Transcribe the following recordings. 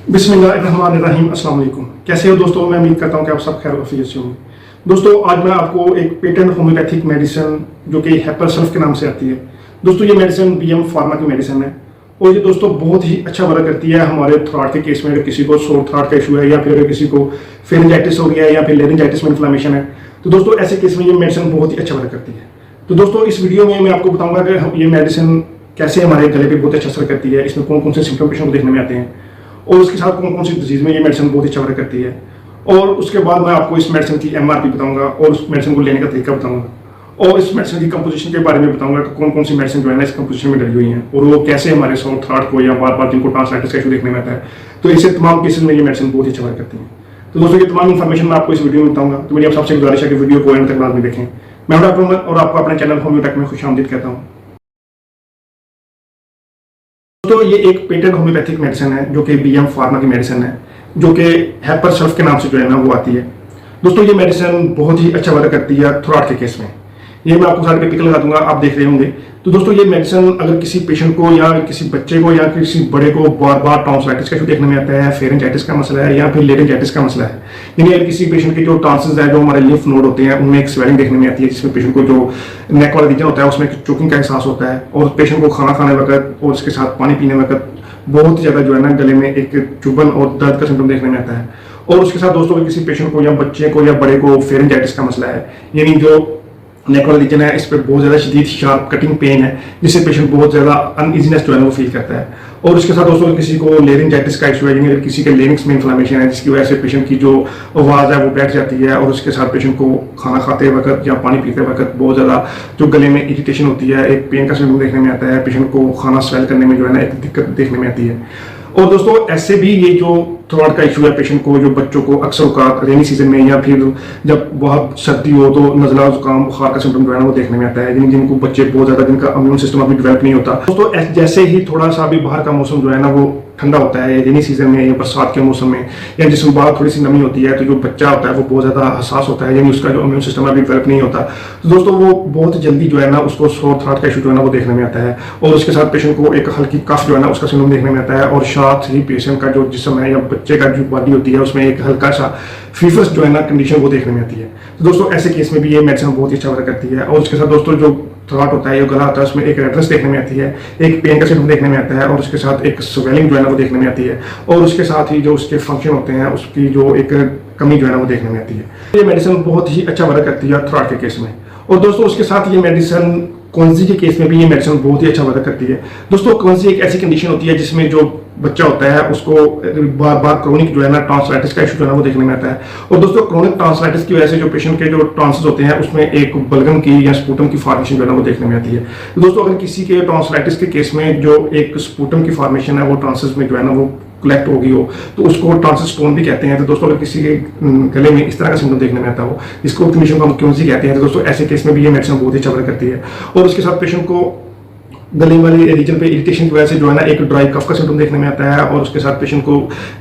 बिस्मिल्लाहिर्रहमानिर्रहीम। अस्सलाम वालेकुम। कैसे हो दोस्तों? मैं उम्मीद करता हूँ कि आप सब खैर वफियत से होंगे। दोस्तों, आज मैं आपको एक पेटेंट होम्योपैथिक मेडिसिन जो कि हेपरसल्फ के नाम से आती है। दोस्तों, ये मेडिसिन बीएम फार्मा की मेडिसिन है और ये दोस्तों बहुत ही अच्छा वर्क करती है हमारे थ्रॉट के केस में। अगर किसी को सोर थ्रॉट का इशू है या फिर अगर किसी को फेरिंजाइटिस हो गया है या फिर लेरिंजाइटिस में इन्फ्लेमेशन है, तो दोस्तों ऐसे केस में ये मेडिसिन बहुत ही अच्छा वर्क करती है। तो दोस्तों, इस वीडियो में मैं आपको बताऊंगा कि ये मेडिसिन कैसे हमारे गले पे बहुत अच्छा असर करती है, इसमें कौन कौन से सिम्टम पेशेंट को देखने में आते हैं और उसके साथ कौन कौन सी डिजीज में ये मेडिसिन बहुत अच्छा वर्क करती है। और उसके बाद मैं आपको इस मेडिसिन की एमआरपी बताऊंगा और उस मेडिसिन को लेने का तरीका बताऊंगा और इस मेडिसिन की कंपोजिशन के बारे में बताऊंगा कि कौन कौन सी मेडिसिन जो है ना इस कंपोजिशन में डली हुई हैं और वो कैसे हमारे सोर थ्रॉट को या बार बार जिनको ट्रांसलाइटिस का इशू देखने में आता है, तो ऐसे तमाम केसेस में ये मेडिसिन बहुत ही अच्छा वर्क करती है। तो दोस्तों, ये तमाम इन्फॉर्मेशन मैं आपको इस वीडियो में बताऊंगा। तो मेरी आप सबसे गुजारिश है कि वीडियो को एंड तक लाजमी देखें। मैं डॉक्टर उमर और आपको अपने चैनल होम्योटेक में खुशामदीद कहता हूँ। तो ये एक पेटेंट होम्योपैथिक मेडिसिन है जो कि बीएम फार्मा की मेडिसिन है, जो कि हेपरसल्फ के नाम से जो है ना वो आती है। दोस्तों, ये मेडिसिन बहुत ही अच्छा वर्क करती है थ्रॉट के केस में। ये मैं आपको सारे पे पिक लगा दूंगा, आप देख रहे होंगे। तो दोस्तों, ये मेडिसिन अगर किसी पेशेंट को या किसी बच्चे को या किसी बड़े को बार बार टॉन्सिलाइटिस का इशू देखने में आता है, फेरिंजाइटिस का मसला है या फिर लेरिंजाइटिस का मसला है, यानी अगर किसी पेशेंट के जो टॉन्सिल्स है, जो हमारे लिम्फ नोड होते हैं, उनमें एक स्वेलिंग देखने में आती है, जिसमें पेशेंट को जो नेक वाला रीजन होता है उसमें चोकिंग का एहसास होता है और पेशेंट को खाना खाने वक्त और उसके साथ पानी पीने वक्त बहुत ज़्यादा जो है ना गले में एक चुभन और दर्द का सिम्टम देखने में आता है। और उसके साथ दोस्तों, किसी पेशेंट को या बच्चे को या बड़े को फेरिंजाइटिस का मसला है, यानी जो नेक वाला रीजन है इस पर बहुत ज़्यादा शदीद शार्प कटिंग पेन है, जिससे पेशेंट बहुत ज़्यादा अनइजीनेस जो है वो फील करता है। और उसके साथ दोस्तों, किसी को लेरिंजाइटिस का इशू है, यानी अगर किसी के लेरिंग्स में इन्फ्लेमेशन है जिसकी वजह से पेशेंट की जो आवाज़ है वो बैठ जाती है और उसके साथ पेशेंट को खाना खाते वक्त या पानी पीते वक्त बहुत ज़्यादा जो गले में इरिटेशन होती है, एक पेन का सिम्टम देखने में आता है, पेशेंट को खाना स्वेल करने में जो है ना एक दिक्कत देखने में आती है। और दोस्तों, ऐसे भी ये जो थ्रॉट का इशू है पेशेंट को, जो बच्चों को अक्सर औकात रेनी सीजन में या फिर जब बहुत सर्दी हो तो नज़ला जुकाम बुखार का सिम्टम जो है ना वो देखने में आता है, जिनको बच्चे बहुत ज़्यादा जिनका इम्यून सिस्टम अभी डेवलप नहीं होता। दोस्तों, जैसे ही थोड़ा सा भी बाहर का मौसम जो है ना वो ठंडा होता है रेनी सीजन में या बरसात के मौसम में, या जिसमें बाहर थोड़ी सी नमी होती है, तो जो बच्चा होता है वो बहुत ज़्यादा हसास होता है, यानी उसका जो इम्यून सिस्टम अभी डेवलप नहीं होता। तो दोस्तों, वो बहुत जल्दी जो है ना उसको सोर थ्रॉट का इशू जो है ना वो देखने में आता है और उसके साथ पेशेंट को एक हल्की कफ जो है ना उसका सिम्टम देखने में आता है और साथ ही पेशेंट का जो जिस्म है या बच्चे का जो बॉडी होती है उसमें एक हल्का सा फीवर्स जो है ना कंडीशन वो देखने में आती है। तो दोस्तों, ऐसे केस में भी ये मेडिसिन बहुत ही अच्छा वर्क करती है। और उसके साथ दोस्तों, जो थ्रॉट होता है, जो गला होता है, उसमें एक रेडनेस देखने में आती है, एक पेन का सिम्टम देखने में आता है और उसके साथ एक स्वेलिंग जो है ना वो देखने में आती है और उसके साथ ही जो उसके फंक्शन होते हैं उसकी जो एक कमी जो है ना वो देखने में आती है। ये मेडिसिन बहुत ही अच्छा वर्क करती है थ्रॉट के केस में। और दोस्तों, उसके साथ ये मेडिसिन कौंजी के केस में भी ये मेडिसिन बहुत ही अच्छा वर्क करती है। दोस्तों, कौंजी एक ऐसी कंडीशन होती है जिसमें जो बच्चा होता है उसको बार बार क्रोनिक जो है ना टॉन्सिलाइटिस का इशू जो है ना वो देखने में आता है। और दोस्तों, क्रोनिक टॉन्सिलाइटिस की वजह से जो पेशेंट के जो टॉन्सिल्स होते हैं उसमें एक बलगम की या स्पूटम की फॉर्मेशन जो है ना वो देखने में आती है। तो दोस्तों, अगर किसी के टॉन्सिलाइटिस के केस में जो एक स्पूटम की फॉर्मेशन है वो टॉन्सिल्स में जो है ना वो कलेक्ट होगी हो तो उसको टॉन्सिल स्टोन भी कहते हैं। तो दोस्तों, अगर किसी के गले में इस तरह का सिम्टम देखने में आता हो, इसको कंडीशन को हम क्योंजी कहते हैं, तो दोस्तों ऐसे केस में भी ये मेडिसिन बहुत ही अच्छा वर्क करती है। और उसके साथ पेशेंट को गले वाले रीजन पे इरिटेशन की वजह से जो है ना एक ड्राई कफ का सिम्टम देखने में आता है और उसके साथ पेशेंट को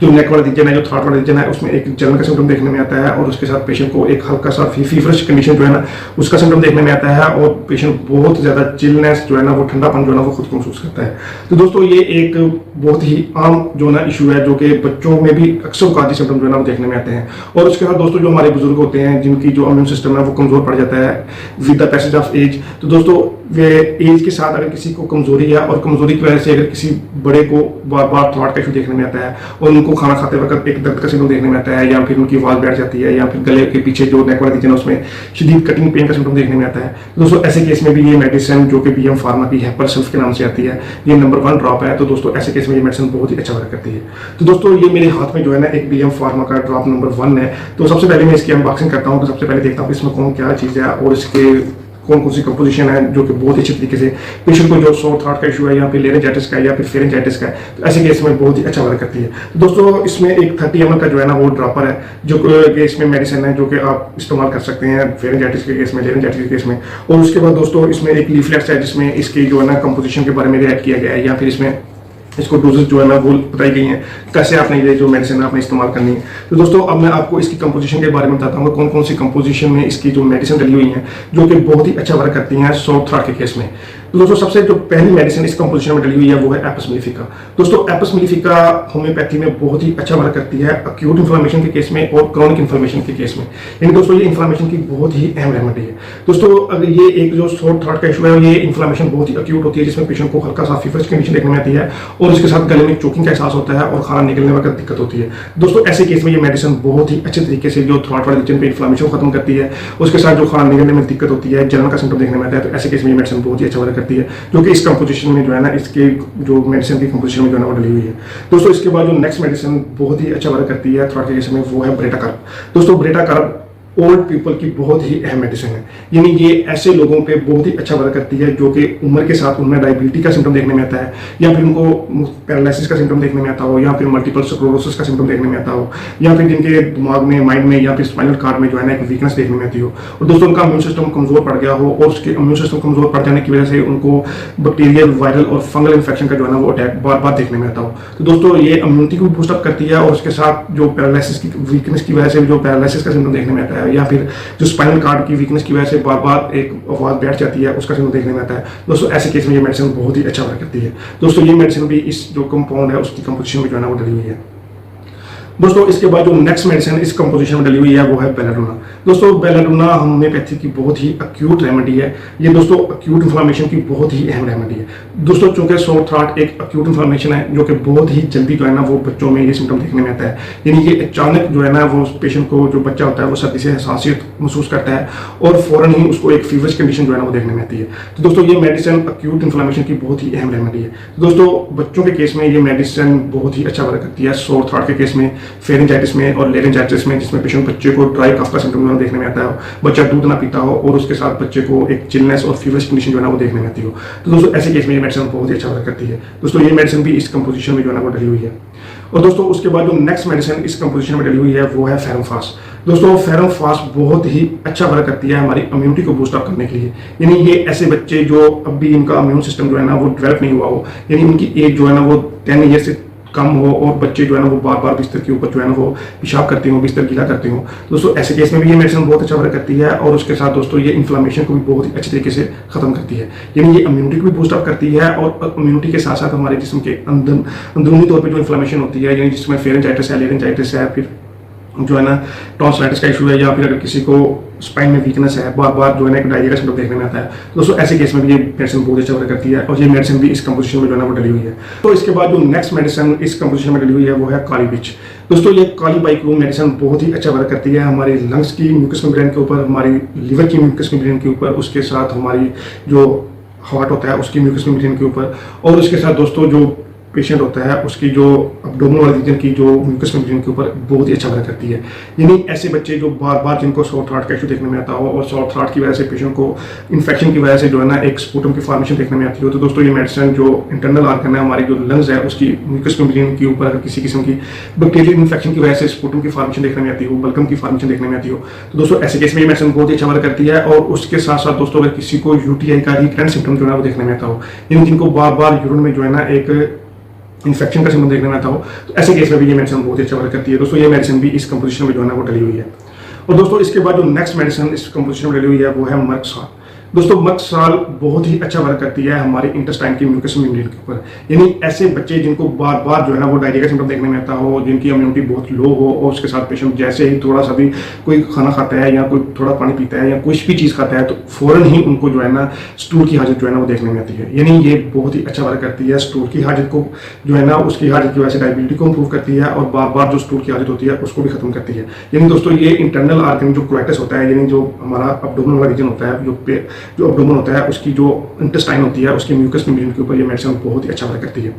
जो नेक वाला रीजन है, जो थ्रॉट वाला रीजन है, उसमें एक जलन का सिम्टम देखने में आता है और उसके साथ पेशेंट को एक हल्का सा फीवरिश कंडीशन जो है ना उसका सिम्टम देखने में आता है और पेशेंट बहुत ज़्यादा चिलनेस जो है ना वो ठंडापन जो है ना वो खुद को महसूस करता है। तो दोस्तों, ये एक बहुत ही आम जो ना इशू है जो कि बच्चों में भी अक्सर औकात सिम्टम जो है ना वो देखने में आते हैं। और उसके साथ दोस्तों, जो हमारे बुजुर्ग होते हैं जिनकी जो इम्यून सिस्टम है वो कमज़ोर पड़ जाता है with the passage of age. तो दोस्तों, वे एज के साथ अगर किसी को कमजोरी है और कमजोरी की वजह से अगर किसी बड़े को बार बार थ्रॉट का इशू देखने में आता है और उनको खाना खाते वक्त एक दर्द का सिम्टम देखने में आता है या फिर उनकी आवाज़ बैठ जाती है या फिर गले के पीछे जो नेक वाला रीजन है उसमें शदीद कटिंग पेन का सिम्टम देखने में आता है, तो दोस्तों ऐसे केस में भी ये मेडिसिन जो कि बीएम फार्मा की हेपरसल्फ के नाम से आती है, ये नंबर 1 ड्रॉप है। तो दोस्तों, ऐसे केस में ये मेडिसिन बहुत ही अच्छा वर्क करती है। तो दोस्तों, ये मेरे हाथ में जो है ना एक बीएम फार्मा का ड्रॉप नंबर 1 है। तो सबसे पहले मैं इसकी अनबॉक्सिंग करता हूँ। तो सबसे पहले देखता हूँ इसमें कौन क्या चीज़ है और इसके कौन कौन सी कंपोजिशन है जो कि बहुत अच्छे तरीके से पेशेंट को जो सोर थ्रॉट का इशू है या फिर लेरिंजाइटिस का या फिर फेरिंजाइटिस का है, तो ऐसे केस में बहुत ही अच्छा वर्क करती है। तो दोस्तों, इसमें एक 30 ml का जो है ना वो ड्रॉपर है जो कि इसमें मेडिसिन है जो कि आप इस्तेमाल कर सकते हैं फेरिंजाइटिस के केस में, लेरिंजाइटिस के केस में। और उसके बाद दोस्तों, इसमें एक लीफलेट्स है जिसमें इसकी जो है ना कंपोजिशन के बारे में ऐड किया गया है या फिर इसमें इसको डोजेस जो है ना वो बताई गई हैं कैसे आपने ये जो मेडिसिन आपने इस्तेमाल करनी है। तो दोस्तों, अब मैं आपको इसकी कंपोजिशन के बारे में बताता हूँ कौन कौन सी कंपोजिशन में इसकी जो मेडिसिन डली हुई हैं जो कि बहुत ही अच्छा वर्क करती हैं सोर थ्रॉट के केस में। तो दोस्तों सबसे जो पहली मेडिसिन इस कंपोजिशन में डली हुई है वो है एपिस मेलिफिका। दोस्तों एपिस मेलिफिका होम्योपैथी में बहुत ही अच्छा वर्क करती है अक्यूट इन्फ्लेमेशन के केस में और क्रॉनिक इन्फ्लेमेशन के केस में। यानी दोस्तों ये इन्फ्लेमेशन की बहुत ही अहम रेमेडी है। दोस्तों अगर ये एक जो शॉर्ट थ्रोट का इशू है, ये इन्फ्लेमेशन बहुत ही अक्यूट होती है जिसमें पेशेंट को हल्का सा फीवर्स कंडीशन देखने में आती है और उसके साथ गले में चोकिंग का एहसास होता है और खाना निकलने में दिक्कत होती है। दोस्तों ऐसे केस में ये मेडिसिन बहुत ही अच्छे तरीके से जो थ्रोट वाले रीजन पे इन्फ्लेमेशन खत्म करती है, उसके साथ जो खाना निकलने में दिक्कत होती है, जलन का सिम्टम देखने में आता है, तो ऐसे केस में ये मेडिसिन बहुत ही अच्छा वर्क करती है, जो कि इस कंपोजिशन में जो है ना, इसके जो मेडिसिन की कंपोजिशन में जो है ना वो डली हुई है। दोस्तों इसके बाद जो नेक्स्ट मेडिसिन बहुत ही अच्छा वर्क करती है थ्रोट के केस में वो है ब्रेटा कार्ब। दोस्तों ब्रेटा कार्ब ओल्ड पीपल की बहुत ही अहम मेडिसिन है। यानी ये ऐसे लोगों पे बहुत ही अच्छा वर्क करती है जो कि उम्र के साथ उनमें डायबिलिटी का सिम्टम देखने में आता है, या फिर उनको पैरालिसिस का सिम्टम देखने में आता हो, या फिर मल्टीपल स्क्लेरोसिस का सिम्टम देखने में आता हो, या फिर जिनके दिमाग में, माइंड में या फिर स्पाइनल कार्ड में जो है ना एक वीकनेस देखने में आती हो, और दोस्तों उनका इम्यून सिस्टम कमजोर पड़ गया हो और उसके इम्यून सिस्टम कमजोर पड़ जाने की वजह से उनको बैक्टीरियल, वायरल और फंगल इन्फेक्शन का जो है ना वो अटैक बार बार देखने में आता हो। तो दोस्तों ये इम्यूनिटी को बूस्टअप करती है और उसके साथ जो पैरालिसिस की वीकनेस की वजह से जो पैरालिसिस का सिम्टम देखने में आता है, या फिर जो स्पाइनल कार्ड की वीकनेस की वजह से बार बार एक आवाज बैठ जाती है, उसका सिम्टम देखने में आता है। दोस्तों ऐसे केस में ये मेडिसिन बहुत ही अच्छा वर्क करती है। दोस्तों ये मेडिसिन भी इस जो कंपाउंड है उसकी कंपोजिशन में जो है ना वो डली हुई है। दोस्तों इसके बाद जो नेक्स्ट मेडिसिन इस कंपोजिशन में डली हुई है वो है बेलाडोना। दोस्तों बेलाडोना होम्योपैथी की बहुत ही अक्यूट रेमेडी है। ये दोस्तों अक्यूट इन्फ्लेमेशन की बहुत ही अहम रेमेडी है। दोस्तों चूंकि सोर थ्रोट एक अक्यूट इन्फ्लेमेशन है जो कि बहुत ही जल्दी जो है ना वो बच्चों में ये सिम्टम देखने में आता है। यानी ये अचानक जो है ना वो पेशेंट को, जो बच्चा होता है वो सर्दी से हसासियत महसूस करता है और फौरन ही उसको एक फीवर्स कंडीशन जो है ना वो देखने में आती है। तो दोस्तों ये मेडिसिन अक्यूट इन्फ्लेमेशन की बहुत ही अहम रेमेडी है। तो दोस्तों बच्चों के केस में ये मेडिसिन बहुत ही अच्छा वर्क करती है। सोर थ्रोट के केस में, फेरेंजाइटिस में और लेरेंजाइटिस में, जिसमें पेशेंट बच्चे को ड्राई कफ का सिम्टम देखने में आता है, बच्चा दूध ना पीता हो और उसके साथ बच्चे को एक चिलनेस और फीवर्स कंडीशन जो है ना वो देखने में आती हो, तो दोस्तों ऐसे केस में ये मेडिसिन बहुत ही अच्छा वर्क करती है। दोस्तों ये मेडिसिन भी इस कंपोजिशन में जो है ना वो डली हुई है। और दोस्तों उसके बाद जो नेक्स्ट मेडिसिन इस कंपोजिशन में डली हुई है वो है फेरमफास। दोस्तों फेरमफास बहुत ही अच्छा वर्क करती है हमारी इम्यूनिटी को बूस्ट अप करने के लिए। यानी ये ऐसे बच्चे जो अभी इनका इम्यून सिस्टम जो है ना वो डेवलप नहीं हुआ हो, यानी उनकी एज जो है ना वो 10 ईयर से कम हो और बच्चे जो है ना वो बार बार बिस्तर के ऊपर जो है ना वो पेशाब करते हो, बिस्तर गीला करते हो, दोस्तों ऐसे केस में भी ये मेडिसिन बहुत अच्छा वर्क करती है। और उसके साथ दोस्तों ये इन्फ्लेमेशन को भी बहुत ही अच्छे तरीके से खत्म करती है। यानी ये इम्यूनिटी को भी बूस्ट अप करती है और इम्यूनिटी के साथ साथ हमारे जिस्म के अंदरूनी तौर पर जो इन्फ्लेमेशन होती है, यानी जिसमें फेरेंजाइटिस है, लेरेंजाइटिस है, फिर जो है ना टॉन्सिलाइटिस का इशू है, या फिर अगर किसी को स्पाइन में वीकनेस है, बार बार जो है ना एक डायरिया का सिम्टम देखने में आता है, दोस्तों ऐसे केस में भी ये मेडिसिन बहुत अच्छा वर्क करती है। और ये मेडिसिन भी इस कंपोजिशन में जो है ना वो डली हुई है। तो इसके बाद जो नेक्स्ट मेडिसिन इस कंपोजिशन में डली हुई है वो है काली मिर्च। दोस्तों ये काली बाइक्रोम मेडिसिन बहुत ही अच्छा वर्क करती है हमारे लंग्स की म्यूकस मेम्ब्रेन के ऊपर, हमारी लिवर की म्यूकस मेम्ब्रेन के ऊपर, उसके साथ हमारी जो हार्ट होता है उसकी म्यूकस मेम्ब्रेन के ऊपर, और उसके साथ दोस्तों जो पेशेंट होता है उसकी जो एब्डोमिनल रीजन की जो म्यूकस मेम्ब्रेन के ऊपर बहुत ही अच्छा वर्क करती है। यानी ऐसे बच्चे जो बार बार जिनको सोर थ्रोट का इशू देखने में आता हो और सोर थ्रोट की वजह से पेशेंट को इन्फेक्शन की वजह से जो है ना एक स्पूटम की फॉर्मेशन देखने में आती हो, तो दोस्तों ये मेडिसिन जो इंटरनल ऑर्गन है हमारी जो लंग्स है उसकी म्यूकस मेम्ब्रेन के ऊपर अगर किसी किस्म की बैक्टीरियल इन्फेक्शन की वजह से स्पूटम की फॉर्मेशन देखने में आती हो, बल्गम की फॉर्मेशन देखने में आती हो, तो दोस्तों ऐसे केस में ये मेडिसिन बहुत ही अच्छा वर्क करती है। और उसके साथ साथ दोस्तों अगर किसी को यूटीआई का रिकरेंट सिम्टम जो है वो देखने में आता हो, यानी जिनको बार बार यूरिन में जो है ना एक इन्फेक्शन का सिम्टम देखने में आता हो, तो ऐसे केस में भी ये मेडिसिन बहुत ही अच्छा वर्क करती है। दोस्तों ये मेडिसिन भी इस कंपोजिशन में जो है ना वो डली हुई है। और दोस्तों इसके बाद जो नेक्स्ट मेडिसिन इस कंपोजिशन में डली हुई है वो है मर्कसाल। दोस्तों मर्कसाल बहुत ही अच्छा वर्क करती है हमारे इंटेस्टाइन की म्यूकस मेम्ब्रेन के ऊपर। यानी ऐसे बच्चे जिनको बार बार जो है ना वो डायरिया का सिम्टम देखने में आता हो, जिनकी इम्यूनिटी बहुत लो हो, और उसके साथ पेशेंट जैसे ही थोड़ा सा भी कोई खाना खाता है या कोई थोड़ा पानी पीता है या कुछ भी चीज़ खाता है तो फौरन ही उनको जो है ना स्टूल की हाजत जो है ना वो देखने में आती है। यानी ये बहुत ही अच्छा वर्क करती है स्टूल की हाजत को, जो है ना उसकी हाजत की वजह से डायबिलिटी को इंप्रूव करती है और बार बार जो स्टूल की हाजत होती है उसको भी खत्म करती है। यानी दोस्तों ये इंटरनल ऑर्गन जो कोलेक्टस होता है, यानी जो हमारा एब्डोमिनल वाला रीजन होता है, जो एब्डोमेन होता है उसकी जो इंटेस्टाइन होती है उसकी म्यूकस मेम्ब्रेन के ऊपर ये मेडिसिन बहुत ही अच्छा वर्क करती है।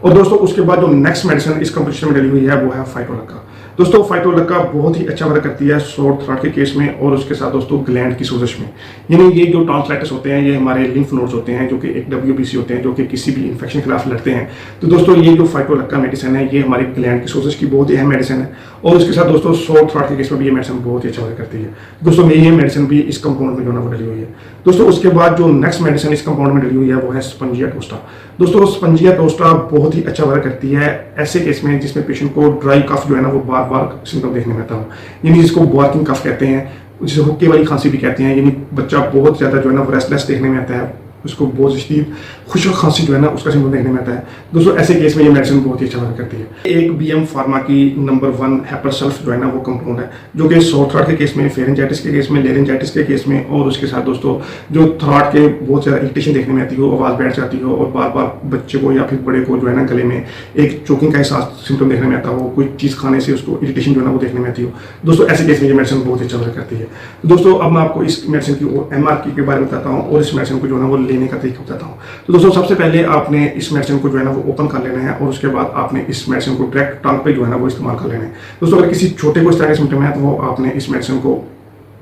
और दोस्तों उसके बाद जो नेक्स्ट मेडिसिन इस कंपोजिशन में डली हुई है वो है फाइटोलक्का। दोस्तों फाइटोलक्का बहुत ही अच्छा वर्क करती है सोर थ्रोट के केस में और उसके साथ दोस्तों ग्लैंड की सोजिश में। यानी ये जो टॉन्सिलाइटिस होते हैं ये हमारे लिम्फ नोड्स होते हैं जो कि एक WBC होते हैं जो कि किसी भी इन्फेक्शन के खिलाफ लड़ते हैं। तो दोस्तों ये जो फाइटोलक्का मेडिसिन है ये हमारी ग्लैंड की सोजिश की बहुत ही अहम मेडिसिन है और उसके साथ दोस्तों सोर थ्रोट के केस में भी ये मेडिसिन बहुत ही अच्छा वर्क करती है। दोस्तों ये मेडिसिन भी इस कंपाउंड में जो ना डली हुई है। दोस्तों उसके बाद जो नेक्स्ट मेडिसिन इस कंपाउंड में डली हुई है वो है स्पंजिया टोस्टा। दोस्तों स्पंजिया टोस्टा बहुत ही अच्छा वर्क करती है ऐसे केस में जिसमें पेशेंट को ड्राई कफ जो है ना वो बार बार सिम्टम देखने में आता हो, यानी जिसको बार्किंग कफ कहते हैं, जिसे हुक्के वाली खांसी भी कहते हैं। यानी बच्चा बहुत ज़्यादा जो है ना रेस्टलेस देखने में आता है, उसको बहुत शदीद खुशक खांसी जो है ना उसका सिम्टम देखने में आता है। दोस्तों ऐसे केस में ये मेडिसिन बहुत ही अच्छा वर्क करती है। एक बीएम फार्मा की नंबर 1 हैपर सल्फ जो है ना वो कंपाउंड है, जो कि सोर थ्रोट के केस में, फेरेंजाइटिस के केस में, लेरिंजाइटिस के केस में, और उसके साथ दोस्तों जो थ्रोट के बहुत ज़्यादा इरिटेशन देखने में आती हो, आवाज़ बैठ जाती हो और बार बार बच्चे को या फिर बड़े को जो है ना गले में एक चोकिंग का एहसास सिम्टम देखने में आता हो, कोई चीज़ खाने से उसको इरिटेशन जो है ना वो देखने में आती हो, दोस्तों ऐसे केस में ये मेडिसिन बहुत अच्छा वर्क करती है। तो दोस्तों अब मैं आपको इस मेडिसिन की एमआरपी के बारे में बताता हूँ और इस मेडिसिन को जो है ना वो लेने का तरीका बताता हूँ। तो दोस्तों सबसे पहले आपने इस मेडिसिन को जो है ना वो ओपन कर लेना है और उसके बाद आपने इस मेडिसिन को डायरेक्ट टंग पे जो है ना वो इस्तेमाल कर लेना है। दोस्तों अगर किसी छोटे को इस तरह के सिम्टम है तो वो आपने इस मेडिसिन को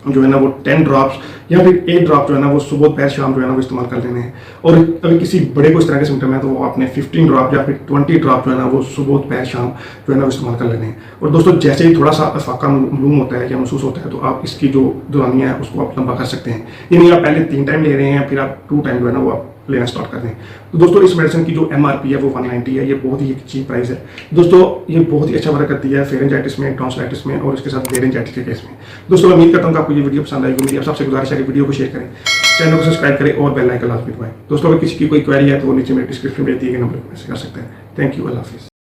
जो है ना वो 10 ड्रॉप्स या फिर 8 ड्रॉप जो है ना वो सुबह दोपहर शाम जो है ना वो इस्तेमाल कर लेने हैं। और अगर किसी बड़े को इस तरह के सिम्टम है तो वो आपने 15 ड्रॉप या फिर 20 ड्रॉप जो है ना वो सुबह दोपहर शाम जो है ना वो इस्तेमाल कर लेने हैं। और दोस्तों जैसे ही थोड़ा सा अफाका मालूम होता है या महसूस होता है तो आप इसकी जो दौरानिया है उसको आप लंबा कर सकते हैं। यानी आप पहले 3 टाइम ले रहे हैं फिर आप 2 टाइम जो है ना वो आप लेना स्टार्ट कर दें। तो दोस्तों इस मेडिसिन की जो एमआरपी है वो 190 है, ये बहुत ही चीप प्राइस है। दोस्तों ये बहुत ही अच्छा वर्क करती है फेरेंजाइटिस में, टॉन्सिलाइटिस में और इसके साथ लेरिंजाइटिस के केस में। दोस्तों मैं उम्मीद करता हूँ कि आपको ये वीडियो पसंद आएगी। मेरी आप सबसे गुजारिश है कि वीडियो को शेयर करें, चैनल को सब्सक्राइब करें और बेल आइकन लाजमी दबाएं। दोस्तों अगर किसी की कोई क्वेरी है तो वो नीचे मेरे डिस्क्रिप्शन में दिए गए नंबर पर मैसेज कर सकते हैं। थैंक यू, अल्लाह हाफिज़।